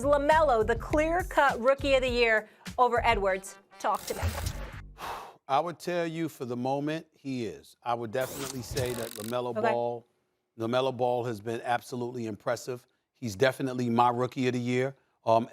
Is LaMelo the clear-cut Rookie of the Year over Edwards? Talk to me. I would tell you for the moment, he is. I would definitely say that LaMelo Ball has been absolutely impressive. He's definitely my Rookie of the Year.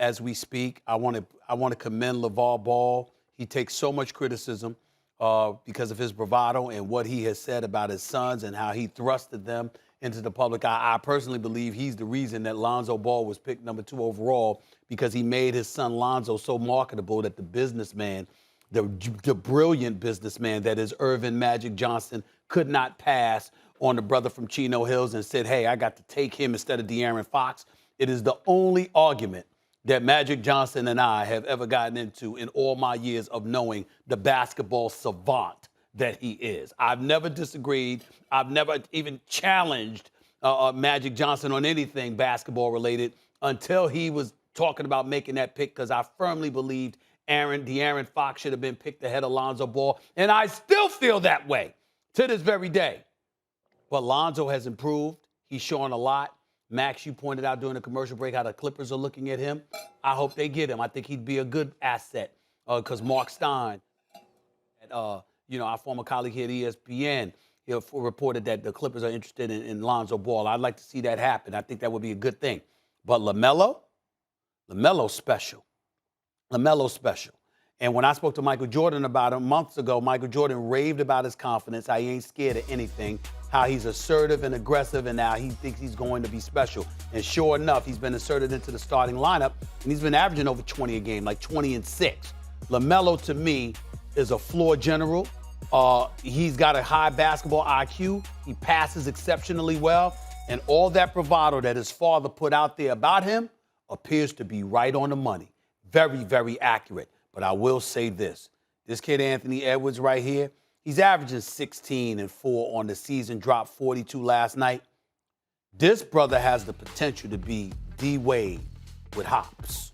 As we speak, I want to commend LaVar Ball. He takes so much criticism because of his bravado and what he has said about his sons and how he thrusted them into the public eye. I personally believe he's the reason that Lonzo Ball was picked number 2 overall, because he made his son Lonzo so marketable that the businessman, the brilliant businessman that is Irvin Magic Johnson, could not pass on the brother from Chino Hills and said, hey, I got to take him instead of De'Aaron Fox. It is the only argument that Magic Johnson and I have ever gotten into in all my years of knowing the basketball savant that he is. I've never disagreed. I've never even challenged Magic Johnson on anything basketball related until he was talking about making that pick, because I firmly believed De'Aaron Fox should have been picked ahead of Lonzo Ball, and I still feel that way to this very day. But Lonzo has improved. He's showing a lot. Max, you pointed out during the commercial break how the Clippers are looking at him. I hope they get him. I think he'd be a good asset because Mark Stein, our former colleague here at ESPN, reported that the Clippers are interested in Lonzo Ball. I'd like to see that happen. I think that would be a good thing. But LaMelo's special. LaMelo's special. And when I spoke to Michael Jordan about him months ago, Michael Jordan raved about his confidence, how he ain't scared of anything, how he's assertive and aggressive, and now he thinks he's going to be special. And sure enough, he's been inserted into the starting lineup, and he's been averaging over 20 a game, like 20 and 6. LaMelo, to me, is a floor general. He's got a high basketball IQ. He passes exceptionally well. And all that bravado that his father put out there about him appears to be right on the money. Very, very accurate. But I will say this. This kid, Anthony Edwards, right here, he's averaging 16 and 4 on the season, dropped 42 last night. This brother has the potential to be D-Wade with hops.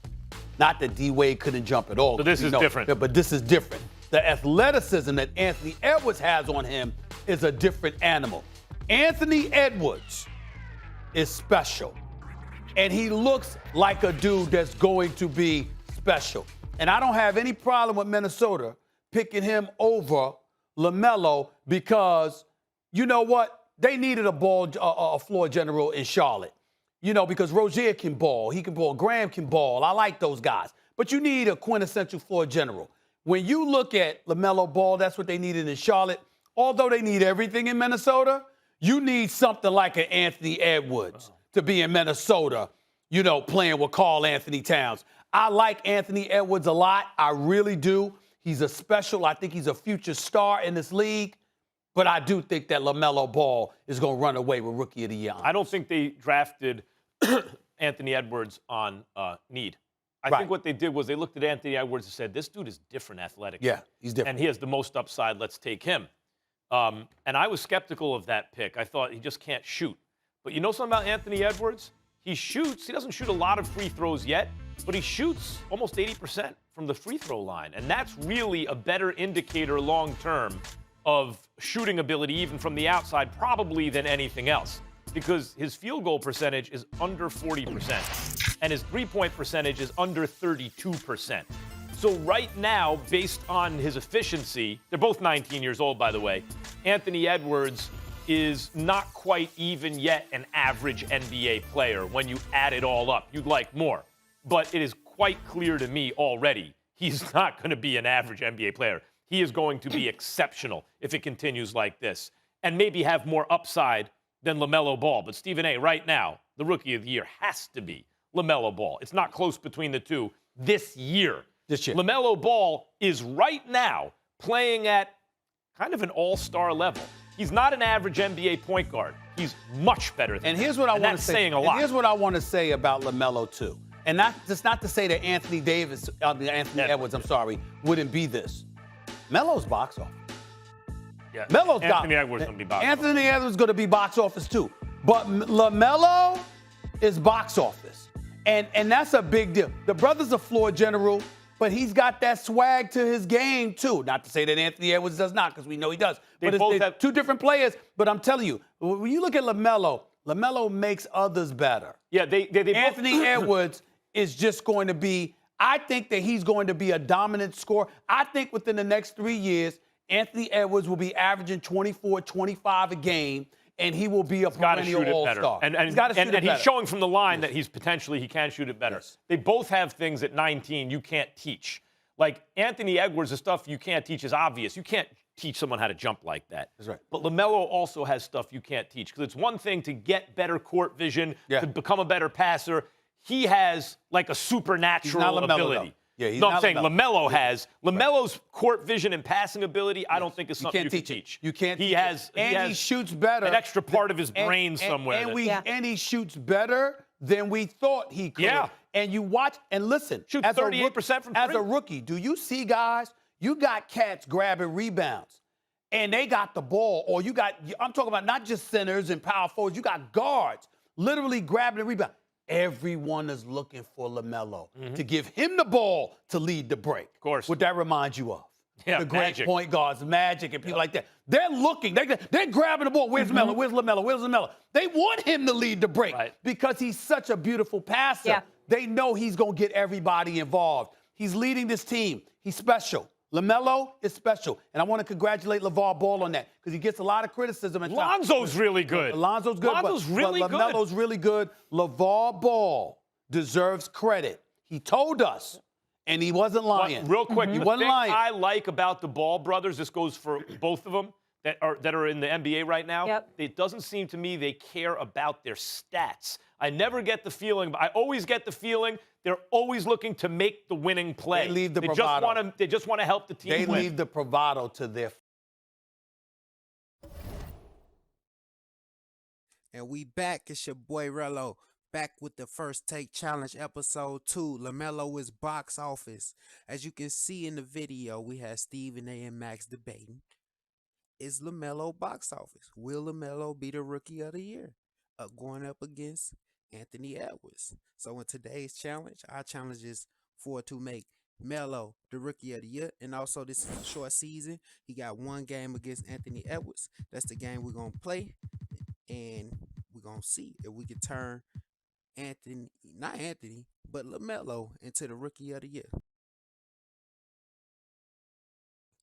Not that D-Wade couldn't jump at all. So this is different. But this is different. The athleticism that Anthony Edwards has on him is a different animal. Anthony Edwards is special. And he looks like a dude that's going to be special. And I don't have any problem with Minnesota picking him over LaMelo because, you know what? They needed a floor general in Charlotte. Because Rozier can ball. He can ball. Graham can ball. I like those guys. But you need a quintessential floor general. When you look at LaMelo Ball, that's what they needed in Charlotte. Although they need everything in Minnesota, you need something like an Anthony Edwards to be in Minnesota, playing with Karl Anthony Towns. I like Anthony Edwards a lot. I really do. He's I think he's a future star in this league. But I do think that LaMelo Ball is going to run away with Rookie of the Year. I don't think they drafted Anthony Edwards on need. I think what they did was they looked at Anthony Edwards and said, this dude is different athletically. Yeah, he's different. And he has the most upside. Let's take him. And I was skeptical of that pick. I thought he just can't shoot. But you know something about Anthony Edwards? He shoots. He doesn't shoot a lot of free throws yet, but he shoots almost 80% from the free throw line. And that's really a better indicator long-term of shooting ability, even from the outside, probably than anything else, because his field goal percentage is under 40%, and his three-point percentage is under 32%. So right now, based on his efficiency, they're both 19 years old, by the way, Anthony Edwards is not quite even yet an average NBA player when you add it all up. You'd like more. But it is quite clear to me already he's not going to be an average NBA player. He is going to be exceptional if it continues like this and maybe have more upside than LaMelo Ball. But Stephen A., right now, the Rookie of the Year has to be LaMelo Ball. It's not close between the two this year. LaMelo Ball is right now playing at kind of an all-star level. He's not an average NBA point guard. He's much better than that. And here's what I want to say. Saying a lot. And here's what I want to say about LaMelo too. And not to say that Anthony Edwards, wouldn't be this. Melo's box office. Yeah. Melo's Anthony Edwards going to be box office. Anthony Edwards going to be box office too. But LaMelo is box office. And that's a big deal. The brother's a floor general, but he's got that swag to his game too. Not to say that Anthony Edwards does not, because we know he does. But it's two different players. But I'm telling you, when you look at LaMelo makes others better. Yeah, they Anthony Edwards is just going to be, I think that he's going to be a dominant scorer. I think within the next 3 years, Anthony Edwards will be averaging 24, 25 a game, and he will be a perennial all-star. And he's showing from the line that he can shoot it better. Yes. They both have things at 19 you can't teach. Like Anthony Edwards, the stuff you can't teach is obvious. You can't teach someone how to jump like that. That's right. But LaMelo also has stuff you can't teach, because it's one thing to get better court vision, to become a better passer. He has like a supernatural ability. Yeah, he's I'm saying LaMelo has. LaMelo's court vision and passing ability, I don't think is something you can teach. You can't teach. He shoots better. An extra part of his brain somewhere. And he shoots better than we thought he could. Yeah. And you watch and listen. Shoots 38% from three. As a rookie, do you see guys? You got cats grabbing rebounds, and they got the ball. Or I'm talking about not just centers and power forwards. You got guards literally grabbing the rebound. Everyone is looking for LaMelo to give him the ball to lead the break. Of course. What that reminds you of? Yeah, the great Magic. Point guards, Magic, and people like that. They're looking. They're grabbing the ball. Where's LaMelo? Where's LaMelo? Where's LaMelo? They want him to lead the break because he's such a beautiful passer. Yeah. They know he's going to get everybody involved. He's leading this team. He's special. LaMelo is special. And I want to congratulate LaVar Ball on that because he gets a lot of criticism. Lonzo's really good. Lonzo's good. Lonzo's really good. LaMelo's really good. LaVar Ball deserves credit. He told us, and he wasn't lying. But real quick, he wasn't lying. I like about the Ball brothers, this goes for both of them that are in the NBA right now. Yep. It doesn't seem to me they care about their stats. I never get the feeling, but I always get the feeling they're always looking to make the winning play. They leave the bravado. They just want to help the team win. They leave the bravado to their. And we back. It's your boy Rello. Back with the First Take Challenge Episode 2. LaMelo is box office. As you can see in the video, we had Stephen A. and Max debating. Is LaMelo box office? Will LaMelo be the Rookie of the Year? Going up against Anthony Edwards. So in today's challenge, our challenge is to make Melo the Rookie of the Year. And also this short season, he got one game against Anthony Edwards. That's the game we're going to play. And we're going to see if we can turn but LaMelo into the Rookie of the Year.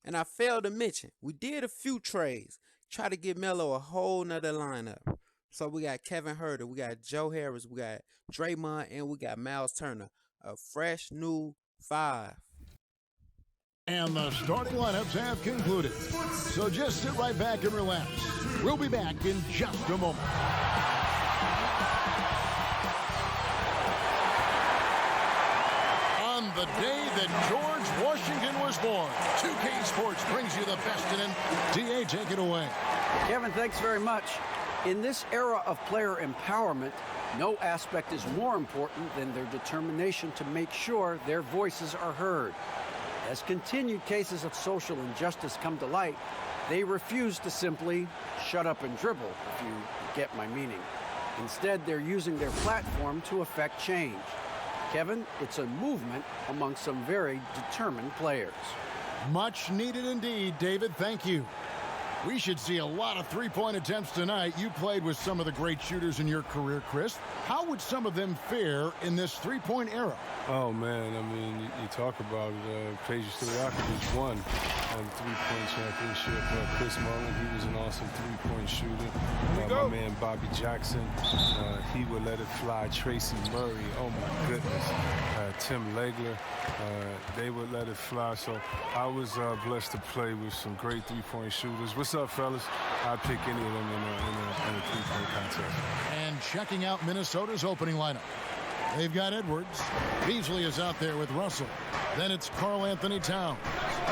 And I failed to mention, we did a few trades. Try to get Melo a whole nother lineup. So we got Kevin Huerter, we got Joe Harris, we got Draymond, and we got Miles Turner. A fresh new 5. And the starting lineups have concluded. So just sit right back and relax. We'll be back in just a moment. On the day that George Washington was born, 2K Sports brings you the best in it. DA, take it away. Kevin, thanks very much. In this era of player empowerment, no aspect is more important than their determination to make sure their voices are heard. As continued cases of social injustice come to light, they refuse to simply shut up and dribble, if you get my meaning. Instead, they're using their platform to affect change. Kevin, it's a movement among some very determined players. Much needed indeed, David. Thank you. We should see a lot of three-point attempts tonight. You played with some of the great shooters in your career, Chris. How would some of them fare in this three-point era? Oh, man, I mean, you talk about it. Paige Stojakovic won the three-point championship. Chris Mullin, he was an awesome three-point shooter. My man Bobby Jackson, he would let it fly. Tracy Murray, oh, my goodness. Tim Legler, they would let it fly. So I was blessed to play with some great three-point shooters. What's up, fellas? I'd pick any of them in a three-point contest. And checking out Minnesota's opening lineup. They've got Edwards. Beasley is out there with Russell. Then it's Karl Anthony Towns.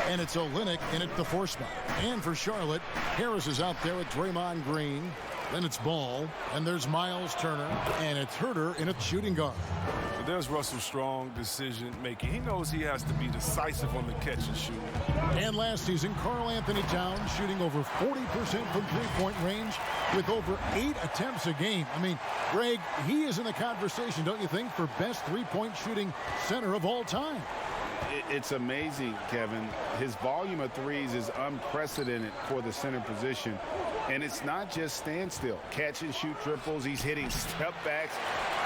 And it's Olynyk in at the 4 spot. And for Charlotte, Harris is out there with Draymond Green. Then it's Ball. And there's Miles Turner. And it's Huerter in at shooting guard. But there's Russell's strong decision making. He knows he has to be decisive on the catch and shoot. And last season, Karl Anthony Towns shooting over 40% from three-point range with over 8 attempts a game. I mean, Greg, he is in the conversation, don't you think, for best three-point shooting center of all time? It's amazing, Kevin. His volume of threes is unprecedented for the center position. And it's not just standstill. Catch and shoot triples. He's hitting step backs.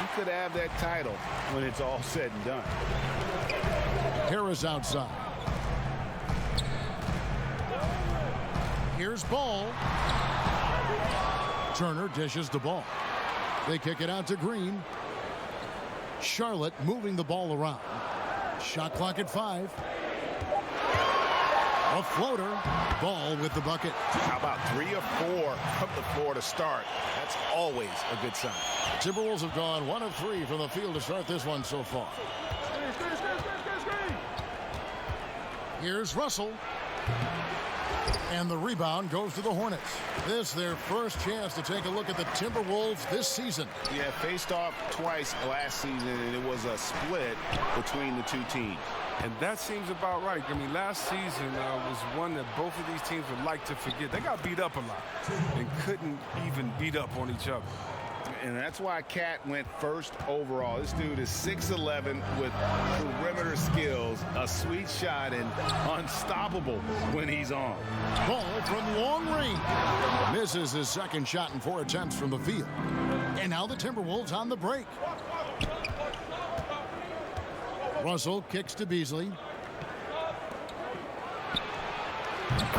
he could have that title when it's all said and done. Harris outside. Here's Ball. Turner dishes the ball. They kick it out to Green. Charlotte moving the ball around. Shot clock at 5. A floater. Ball with the bucket. How about 3 or 4 from the floor to start? That's always a good sign. Timberwolves have gone 1 of 3 from the field to start this one so far. Here's Russell. And the rebound goes to the Hornets. This their first chance to take a look at the Timberwolves this season. Yeah, faced off twice last season, and it was a split between the two teams. And that seems about right. I mean, last season was one that both of these teams would like to forget. They got beat up a lot and couldn't even beat up on each other. And that's why Cat went first overall. This dude is 6'11" with perimeter skills, a sweet shot, and unstoppable when he's on. Ball from long range. Misses his second shot in 4 attempts from the field. And now the Timberwolves on the break. Russell kicks to Beasley.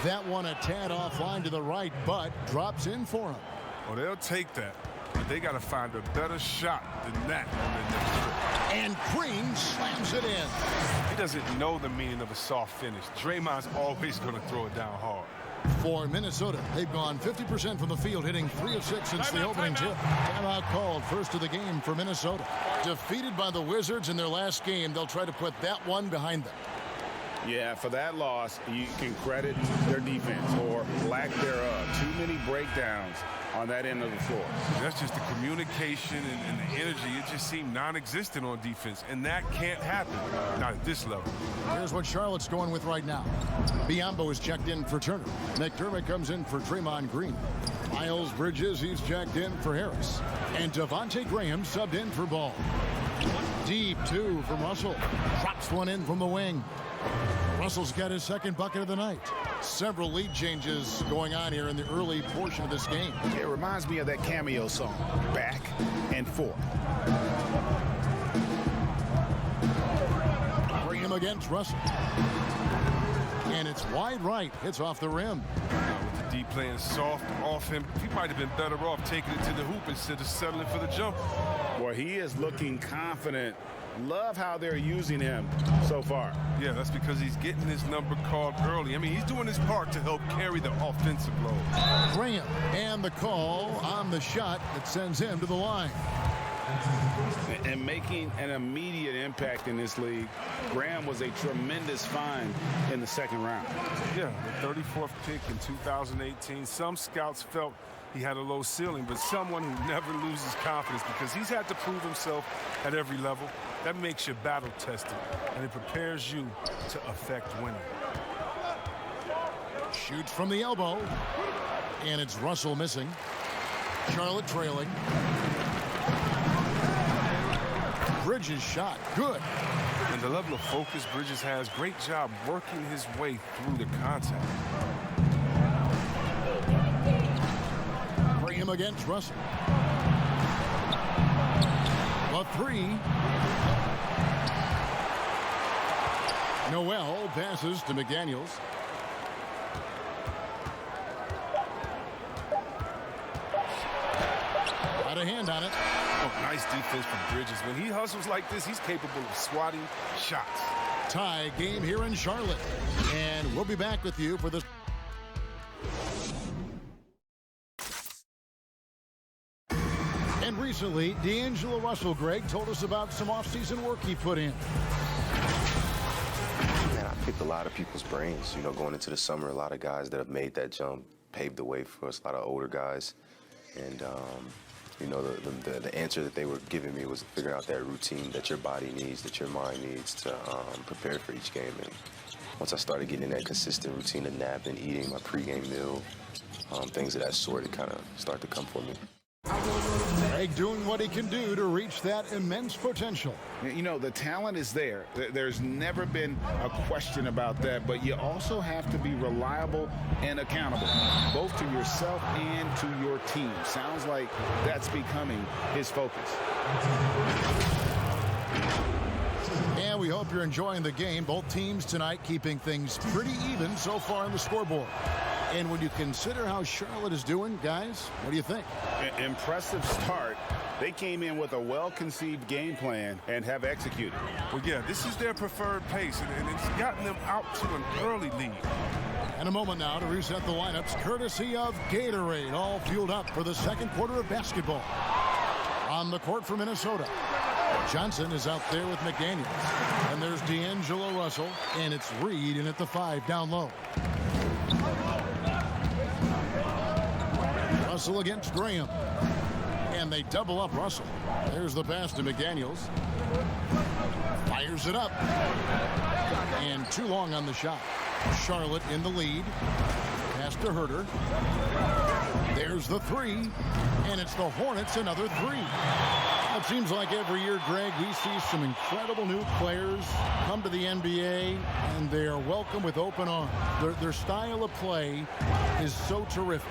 That one a tad offline to the right, but drops in for him. Well, they'll take that. But they got to find a better shot than that on the next trip. And Green slams it in. He doesn't know the meaning of a soft finish. Draymond's always going to throw it down hard. For Minnesota, they've gone 50% from the field, hitting 3 of 6 since the opening tip. Timeout called, first of the game for Minnesota. Defeated by the Wizards in their last game, they'll try to put that one behind them. Yeah, for that loss, you can credit their defense or lack thereof. Too many breakdowns on that end of the floor. That's just the communication and the energy. It just seemed non-existent on defense, and that can't happen, not at this level. Here's what Charlotte's going with right now. Biyombo is checked in for Turner. McDermott comes in for Draymond Green. Miles Bridges, he's checked in for Harris. And Devontae Graham subbed in for Ball. Deep 2 from Russell. Drops one in from the wing. Russell's got his second bucket of the night. Several lead changes going on here in the early portion of this game. It reminds me of that cameo song, Back and Forth. Graham against Russell. And it's wide right. Hits off the rim. With the D playing soft off him, he might have been better off taking it to the hoop instead of settling for the jumper. Boy, he is looking confident. Love how they're using him so far. Yeah, that's because he's getting his number called early. I mean, he's doing his part to help carry the offensive load. Graham and the call on the shot that sends him to the line. And making an immediate impact in this league. Graham was a tremendous find in the second round. Yeah, the 34th pick in 2018. Some scouts felt he had a low ceiling, but someone who never loses confidence because he's had to prove himself at every level. That makes you battle tested, and it prepares you to affect winning. Shoots from the elbow, and it's Russell missing. Charlotte trailing. Bridges shot, good. And the level of focus Bridges has, great job working his way through the contact. Graham against Russell. A 3. Noel passes to McDaniels. Got a hand on it. Oh, nice defense from Bridges. When he hustles like this, he's capable of swatting shots. Tie game here in Charlotte. And we'll be back with you for this. And recently, D'Angelo Russell, Greg, told us about some offseason work he put in. Man, I picked a lot of people's brains. You know, going into the summer, a lot of guys that have made that jump, paved the way for us, a lot of older guys. And, you know, the answer that they were giving me was figuring out that routine that your body needs, that your mind needs to prepare for each game. And once I started getting in that consistent routine of napping, eating my pregame meal, things of that sort, it kind of started to come for me. Greg Greg doing what he can do to reach that immense potential. You know, the talent is there. There's never been a question about that, but you also have to be reliable and accountable, both to yourself and to your team. Sounds like that's becoming his focus. And we hope you're enjoying the game. Both teams tonight keeping things pretty even so far on the scoreboard. And when you consider how Charlotte is doing, guys, what do you think? Impressive start. They came in with a well-conceived game plan and have executed. Well, yeah, this is their preferred pace, and it's gotten them out to an early lead. And a moment now to reset the lineups, courtesy of Gatorade, all fueled up for the second quarter of basketball. On the court for Minnesota, Johnson is out there with McDaniels. And there's D'Angelo Russell, and it's Reed in at the 5 down low. Russell against Graham. And they double up Russell. There's the pass to McDaniels. Fires it up. And too long on the shot. Charlotte in the lead. Pass to Herter. There's the 3. And it's the Hornets, another 3. It seems like every year, Greg, we see some incredible new players come to the NBA, and they are welcome with open arms. Their style of play is so terrific.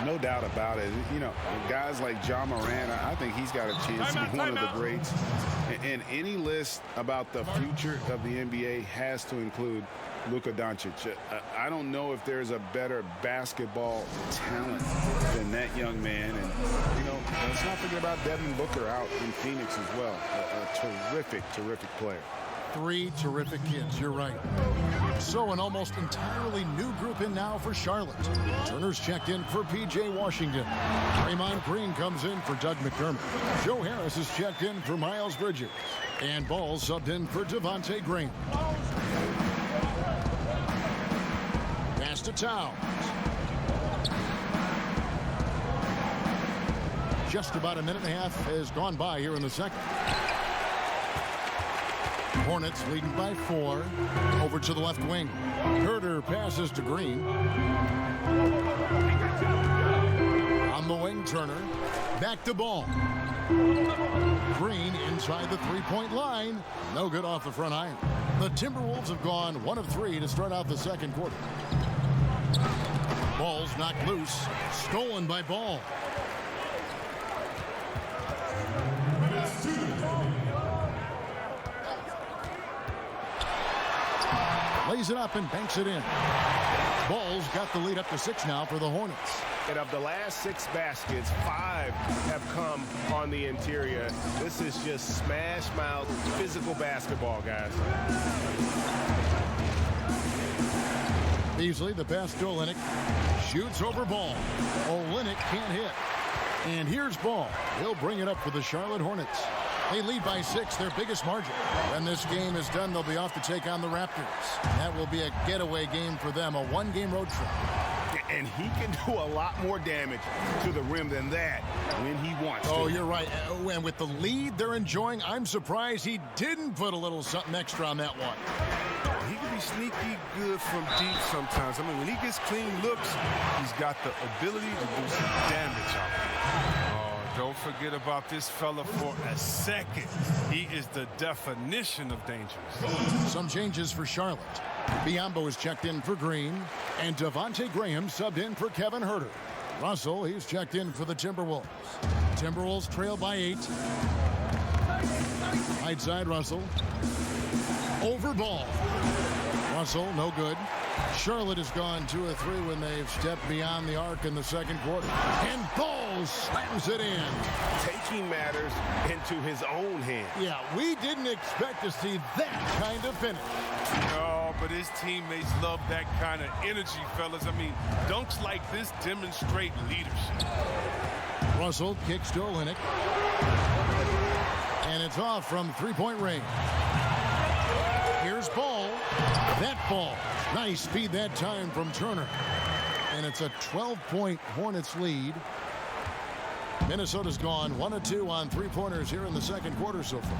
No doubt about it. You know, guys like Ja Morant, I think he's got a chance to be one of the greats. And any list about the future of the NBA has to include Luka Doncic. I don't know if there's a better basketball talent than that young man. And, you know, let's not forget about Devin Booker out in Phoenix as well. A terrific, terrific player. 3 terrific kids, you're right. So an almost entirely new group in now for Charlotte. Turner's checked in for P.J. Washington. Draymond Green comes in for Doug McDermott. Joe Harris is checked in for Miles Bridges. And Ball subbed in for Devontae Graham. Pass to Towns. Just about a minute and a half has gone by here in the second. Hornets leading by 4. Over to the left wing. Herter passes to Green. On the wing, Turner. Back to Ball. Green inside the three-point line. No good off the front iron. The Timberwolves have gone 1 of 3 to start out the second quarter. Ball's knocked loose. Stolen by Ball. Lays it up and banks it in. Ball's got the lead up to 6 now for the Hornets. And of the last 6 baskets, 5 have come on the interior. This is just smash mouth physical basketball, guys. Beasley, the pass to Olynyk. Shoots over Ball. Olynyk can't hit. And here's Ball. He'll bring it up for the Charlotte Hornets. They lead by 6, their biggest margin. When this game is done, they'll be off to take on the Raptors. That will be a getaway game for them, a 1-game road trip. And he can do a lot more damage to the rim than that when he wants to. Oh, you're right. And with the lead they're enjoying, I'm surprised he didn't put a little something extra on that one. He can be sneaky good from deep sometimes. I mean, when he gets clean looks, he's got the ability to do some damage out there. Don't forget about this fella for a second. He is the definition of dangerous. Some changes for Charlotte. Biyombo is checked in for Green. And Devontae Graham subbed in for Kevin Herter. Russell, he's checked in for the Timberwolves. Timberwolves trail by 8. Right side, Russell. Over Ball. Russell, no good. Charlotte has gone 2 of 3 when they've stepped beyond the arc in the second quarter. And Ball slams it in. Taking matters into his own hands. Yeah, we didn't expect to see that kind of finish. No, but his teammates love that kind of energy, fellas. I mean, dunks like this demonstrate leadership. Russell kicks to Olynyk. And it's off from three-point range. Here's Ball. That ball. Nice speed that time from Turner. And it's a 12-point Hornets lead. Minnesota's gone 1 of 2 on three-pointers here in the second quarter so far.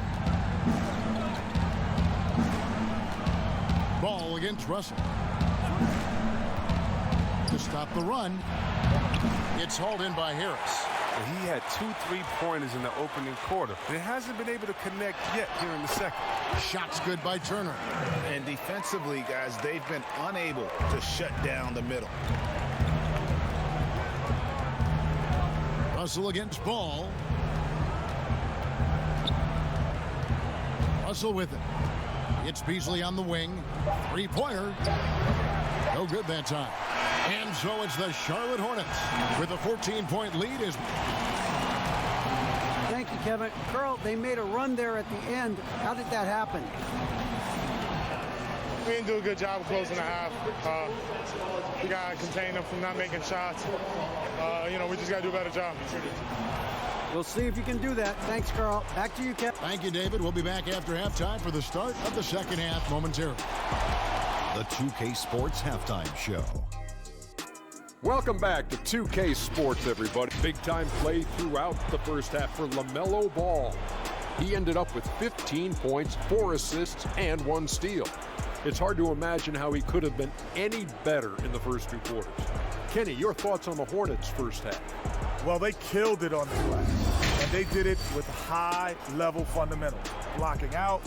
Ball against Russell. To stop the run. It's hauled in by Harris. And he had 2 3-pointers in the opening quarter. And it hasn't been able to connect yet here in the second. Shot's good by Turner. And defensively, guys, they've been unable to shut down the middle. Russell against Ball. Russell with it. It's Beasley on the wing. 3-pointer. No good that time. And so it's the Charlotte Hornets with a 14-point lead. Thank you, Kevin. Carl, they made a run there at the end. How did that happen? We didn't do a good job of closing the half. We got to contain them from not making shots. We just got to do a better job. We'll see if you can do that. Thanks, Carl. Back to you, Kevin. Thank you, David. We'll be back after halftime for the start of the second half momentarily. The 2K Sports Halftime Show. Welcome back to 2K Sports, everybody. Big-time play throughout the first half for LaMelo Ball. He ended up with 15 points, 4 assists, and 1 steal. It's hard to imagine how he could have been any better in the first 2 quarters. Kenny, your thoughts on the Hornets' first half? Well, they killed it on the glass, and they did it with high-level fundamentals. Blocking out.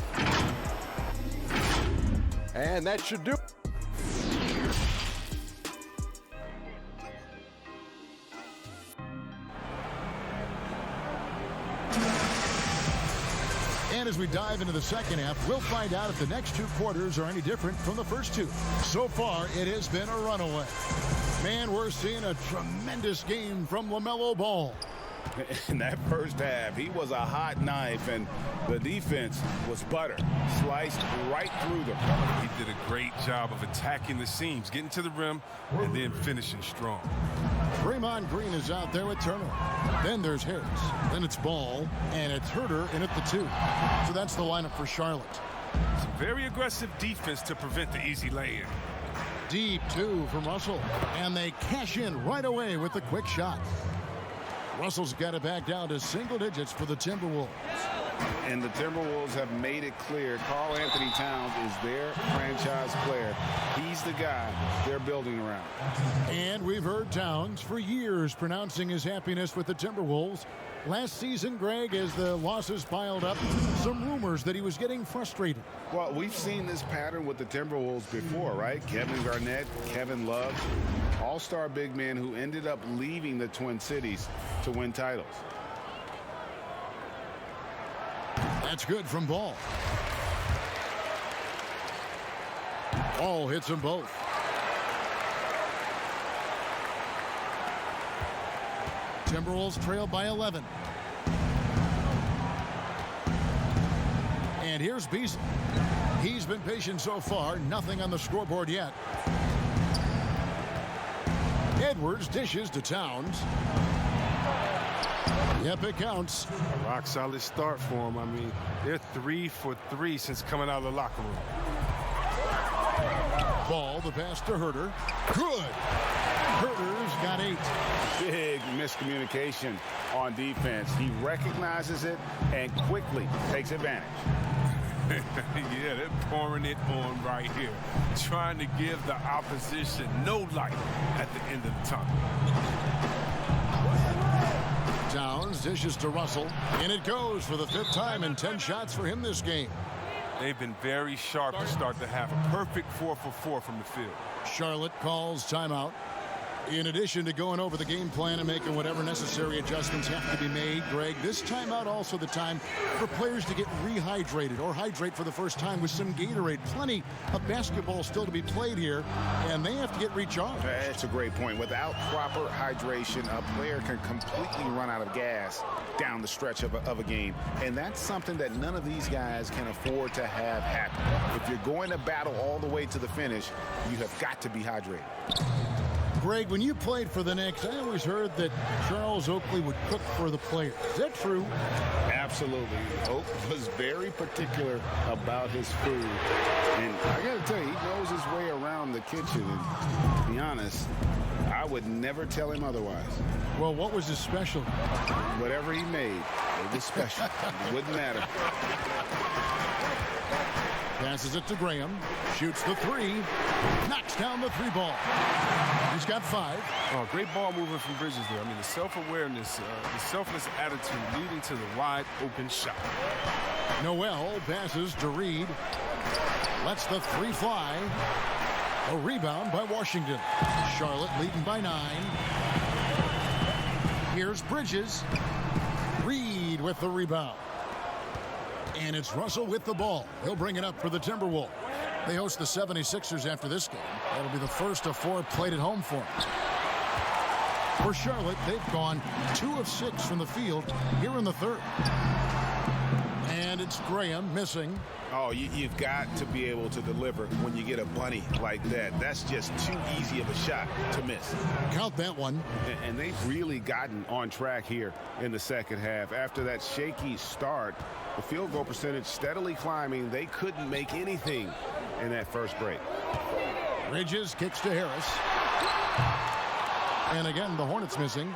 And that should do it. And as we dive into the second half, we'll find out if the next 2 quarters are any different from the first 2. So far, it has been a runaway. Man, we're seeing a tremendous game from LaMelo Ball. In that first half, he was a hot knife, and the defense was butter, sliced right through them. He did a great job of attacking the seams, getting to the rim, and then finishing strong. Draymond Green is out there with Turner. Then there's Harris. Then it's Ball, and it's Herter in at the 2. So that's the lineup for Charlotte. Some very aggressive defense to prevent the easy lay-in. Deep 2 from Russell, and they cash in right away with the quick shot. Russell's got it back down to single digits for the Timberwolves. And the Timberwolves have made it clear Karl Anthony Towns is their franchise player. He's the guy they're building around. And we've heard Towns for years pronouncing his happiness with the Timberwolves. Last season, Greg, as the losses piled up, some rumors that he was getting frustrated. Well, we've seen this pattern with the Timberwolves before, right? Kevin Garnett, Kevin Love, all-star big men who ended up leaving the Twin Cities to win titles. That's good from Ball. Ball hits them both. Timberwolves trail by 11. And here's Beasley. He's been patient so far. Nothing on the scoreboard yet. Edwards dishes to Towns. Yep, it counts. A rock-solid start for him. I mean, they're 3 for 3 since coming out of the locker room. Ball, the pass to Herter. Good. Herter's got 8. Big miscommunication on defense. He recognizes it and quickly takes advantage. Yeah, they're pouring it on right here, trying to give the opposition no light at the end of the tunnel. Towns dishes to Russell, and it goes for the 5th time in 10 shots for him this game. They've been very sharp to start the half. A perfect 4 for 4 from the field. Charlotte calls timeout. In addition to going over the game plan and making whatever necessary adjustments have to be made, Greg, this timeout also the time for players to get rehydrated or hydrate for the first time with some Gatorade. Plenty of basketball still to be played here, and they have to get recharged. That's a great point. Without proper hydration, a player can completely run out of gas down the stretch of a game, and that's something that none of these guys can afford to have happen. If you're going to battle all the way to the finish, you have got to be hydrated. Greg, when you played for the Knicks, I always heard that Charles Oakley would cook for the players. Is that true? Absolutely. Oak was very particular about his food. And I got to tell you, he knows his way around the kitchen. And to be honest, I would never tell him otherwise. Well, what was his specialty? Whatever he made, it was special. It wouldn't matter. Passes it to Graham. Shoots the three. Knocks down the three ball. He's got 5. Oh, great ball movement from Bridges there. I mean, the self-awareness, the selfless attitude leading to the wide open shot. Noel passes to Reed. Lets the three fly. A rebound by Washington. Charlotte leading by 9. Here's Bridges. Reed with the rebound. And it's Russell with the ball. He'll bring it up for the Timberwolves. They host the 76ers after this game. That'll be the first of 4 played at home for them. For Charlotte, they've gone 2 of 6 from the field here in the third. And it's Graham missing. Oh, you've got to be able to deliver when you get a bunny like that. That's just too easy of a shot to miss. Count that one. And they've really gotten on track here in the second half. After that shaky start, the field goal percentage steadily climbing. They couldn't make anything in that first break. Bridges kicks to Harris. And again, the Hornets missing.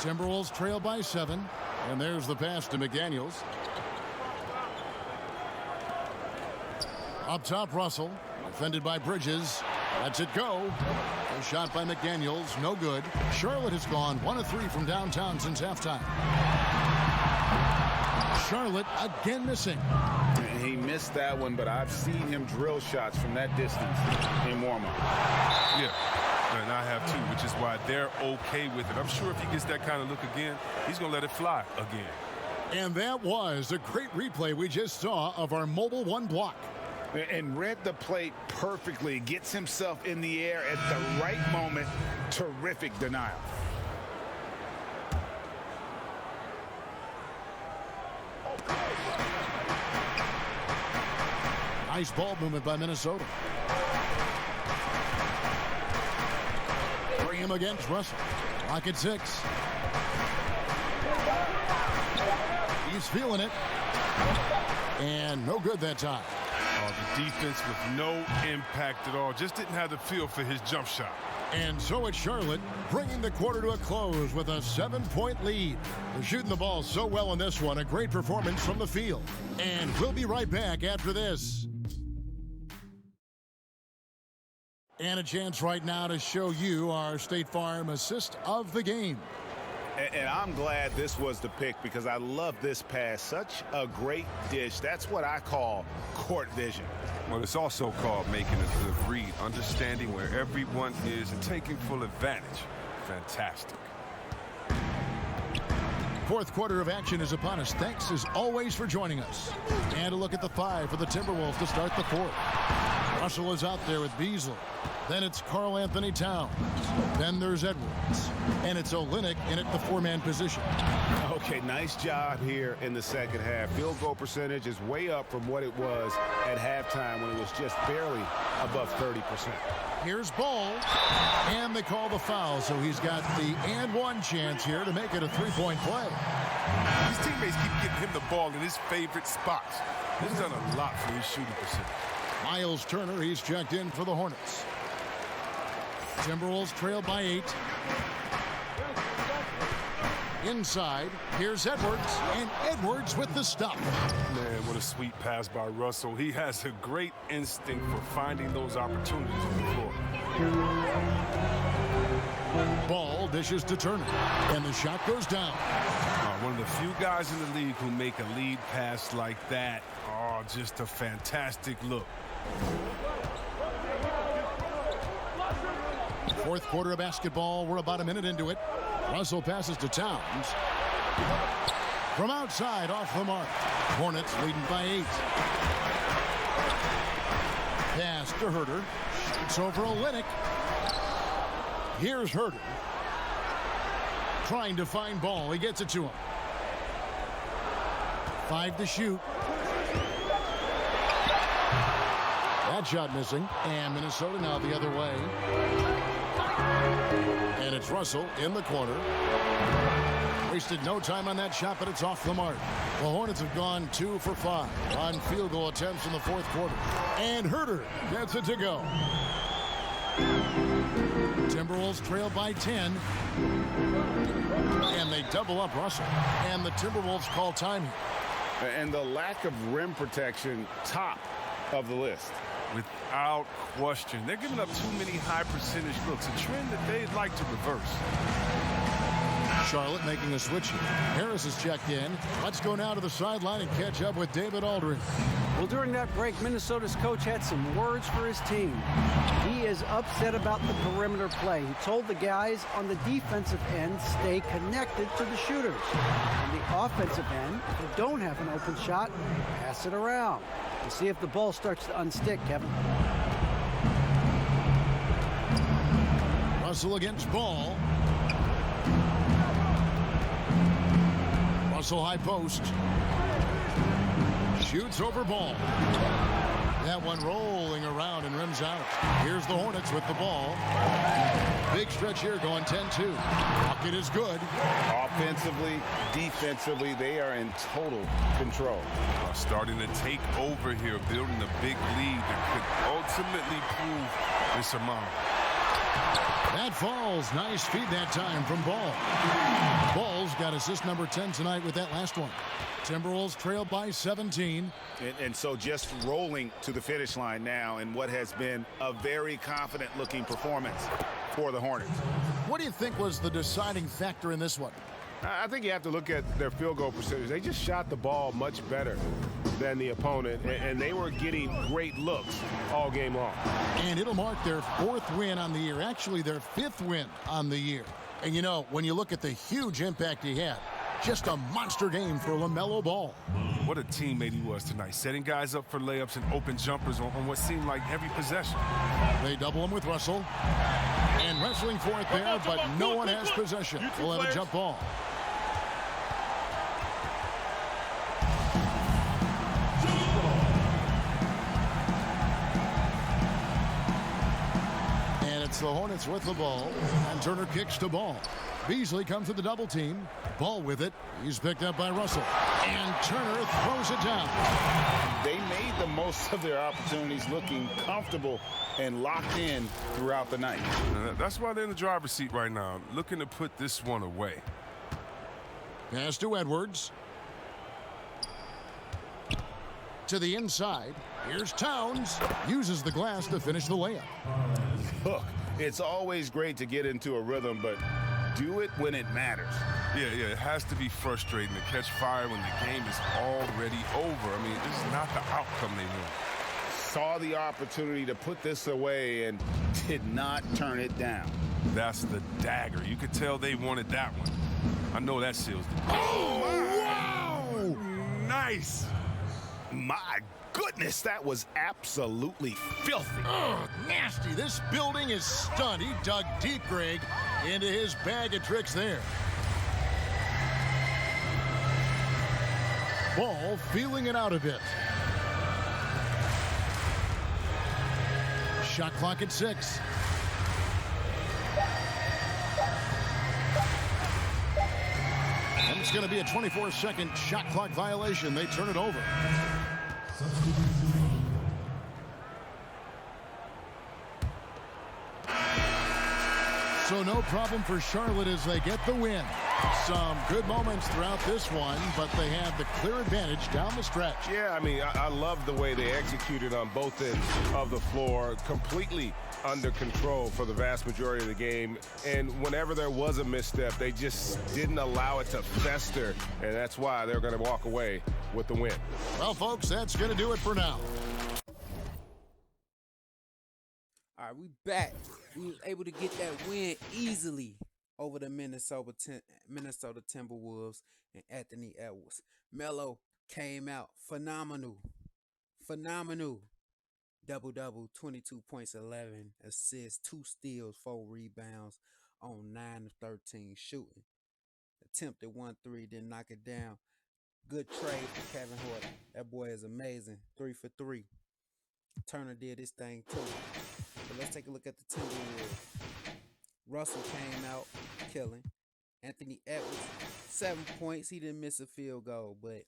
Timberwolves trail by 7. And there's the pass to McDaniels. Up top, Russell. Defended by Bridges. Lets it go. A shot by McDaniels. No good. Charlotte has gone 1 of 3 from downtown since halftime. Charlotte again missing. He missed that one, but I've seen him drill shots from that distance in warm-up. Yeah. And I have too, which is why they're okay with it. I'm sure if he gets that kind of look again, he's going to let it fly again. And that was a great replay we just saw of our Mobile One block. And read the plate perfectly. Gets himself in the air at the right moment. Terrific denial. Nice ball movement by Minnesota. Graham against Russell. Lock at 6. He's feeling it. And no good that time. Oh, the defense with no impact at all. Just didn't have the feel for his jump shot. And so it's Charlotte bringing the quarter to a close with a 7-point lead. They're shooting the ball so well in this one. A great performance from the field. And we'll be right back after this. And a chance right now to show you our State Farm assist of the game. And I'm glad this was the pick because I love this pass. Such a great dish. That's what I call court vision. Well, it's also called making a good read, understanding where everyone is and taking full advantage. Fantastic. Fourth quarter of action is upon us. Thanks as always for joining us. And a look at the 5 for the Timberwolves to start the fourth. Russell is out there with Beasley. Then it's Karl Anthony Towns. Then there's Edwards. And it's Olynyk in at the 4-man position. Okay, nice job here in the second half. Field goal percentage is way up from what it was at halftime when it was just barely above 30%. Here's Ball. And they call the foul, so he's got the and one chance here to make it a 3-point play. His teammates keep getting him the ball in his favorite spots. He's done a lot for his shooting percentage. Miles Turner, he's checked in for the Hornets. Timberwolves trail by 8. Inside, here's Edwards, and Edwards with the stop. Man, what a sweet pass by Russell. He has a great instinct for finding those opportunities on the floor. Ball dishes to Turner, and the shot goes down. One of the few guys in the league who make a lead pass like that. Oh, just a fantastic look. Fourth quarter of basketball. We're about a minute into it. Russell passes to Towns. From outside, off the mark. Hornets leading by 8. Pass to Herter. Shoots over Olynyk. Here's Herter. Trying to find Ball. He gets it to him. 5 to shoot. That shot missing. And Minnesota now the other way. And it's Russell in the corner. Wasted no time on that shot, but it's off the mark. The Hornets have gone 2 for 5 on field goal attempts in the fourth quarter. And Herter gets it to go. Timberwolves trail by 10. And they double up Russell. And the Timberwolves call time here. And the lack of rim protection, top of the list. Without question. They're giving up too many high percentage looks, a trend that they'd like to reverse. Charlotte making a switch here. Harris is checked in. Let's go now to the sideline and catch up with David Aldridge. Well, during that break, Minnesota's coach had some words for his team. He is upset about the perimeter play. He told the guys on the defensive end, stay connected to the shooters. On the offensive end, if you don't have an open shot, pass it around. We'll see if the ball starts to unstick, Kevin. Russell against Ball. Russell high post. Shoots over Ball. That one rolling around and rims out. Here's the Hornets with the ball. Big stretch here going 10-2. Bucket is good. Offensively, defensively, they are in total control. Starting to take over here, building a big lead that could ultimately prove this amount. That falls. Nice feed that time from Ball. Ball's got assist number 10 tonight with that last one. Timberwolves trail by 17. And so just rolling to the finish line now in what has been a very confident-looking performance for the Hornets. What do you think was the deciding factor in this one? I think you have to look at their field goal percentage. They just shot the ball much better than the opponent, and they were getting great looks all game long. And it'll mark their 4th win on the year, actually their 5th win on the year. And you know, when you look at the huge impact he had, just a monster game for LaMelo Ball. What a teammate he was tonight, setting guys up for layups and open jumpers on what seemed like every possession. They double him with Russell. And wrestling for it there, but no one has possession. We'll have a jump ball. And it's the Hornets with the ball. And Turner kicks to Ball. Beasley comes with the double team. Ball with it. He's picked up by Russell. And Turner throws it down. They made the most of their opportunities, looking comfortable and locked in throughout the night. That's why they're in the driver's seat right now, looking to put this one away. Pass to Edwards. To the inside. Here's Towns. Uses the glass to finish the layup. Look, it's always great to get into a rhythm, but do it when it matters. Yeah, it has to be frustrating to catch fire when the game is already over. I mean, this is not the outcome they want. Saw the opportunity to put this away and did not turn it down. That's the dagger. You could tell they wanted that one. I know that seals the deal. Oh, wow! Nice! My goodness, that was absolutely filthy. Oh, nasty. This building is stunned. He dug deep, Greg, into his bag of tricks there. Ball feeling it out a bit. Shot clock at 6. And it's going to be a 24-second shot clock violation. They turn it over. So no problem for Charlotte as they get the win. Some good moments throughout this one, but they have the clear advantage down the stretch. Yeah, I mean, I love the way they executed on both ends of the floor, completely under control for the vast majority of the game. And whenever there was a misstep, they just didn't allow it to fester, and that's why they're going to walk away with the win. Well, folks, that's going to do it for now. All right, we back. We was able to get that win easily over the Minnesota Timberwolves and Anthony Edwards. Melo came out phenomenal. Double-double, 22 points, 11 assists, 2 steals, 4 rebounds on 9 of 13 shooting. Attempted 1-3, didn't knock it down. Good trade for Kevin Huerter. That boy is amazing. 3 for 3. Turner did his thing too. But let's take a look at the Timberwolves. Russell came out killing. Anthony Edwards, 7 points. He didn't miss a field goal. But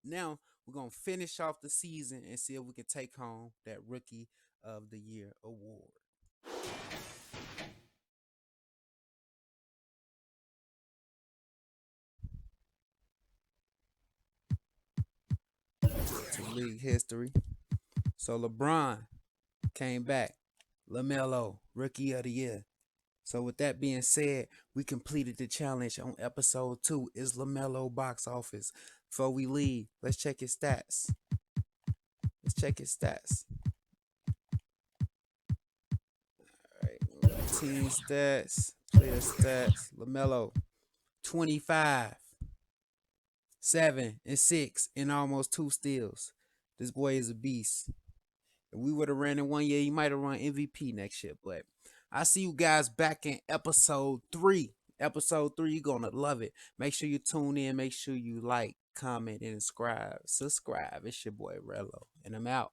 now we're going to finish off the season and see if we can take home that Rookie of the Year award. league history. So LeBron came back. LaMelo, Rookie of the Year. So with that being said, we completed the challenge on episode 2. Is LaMelo box office? Before we leave, let's check his stats. Let's check his stats. All right, team stats, player stats. LaMelo, 25, 7, and 6, and almost 2 steals. This boy is a beast. If we would have ran in 1 year, he might have run MVP next year. But I see you guys back in episode 3. Episode 3, you're going to love it. Make sure you tune in. Make sure you like, comment, and subscribe. It's your boy, Rello. And I'm out.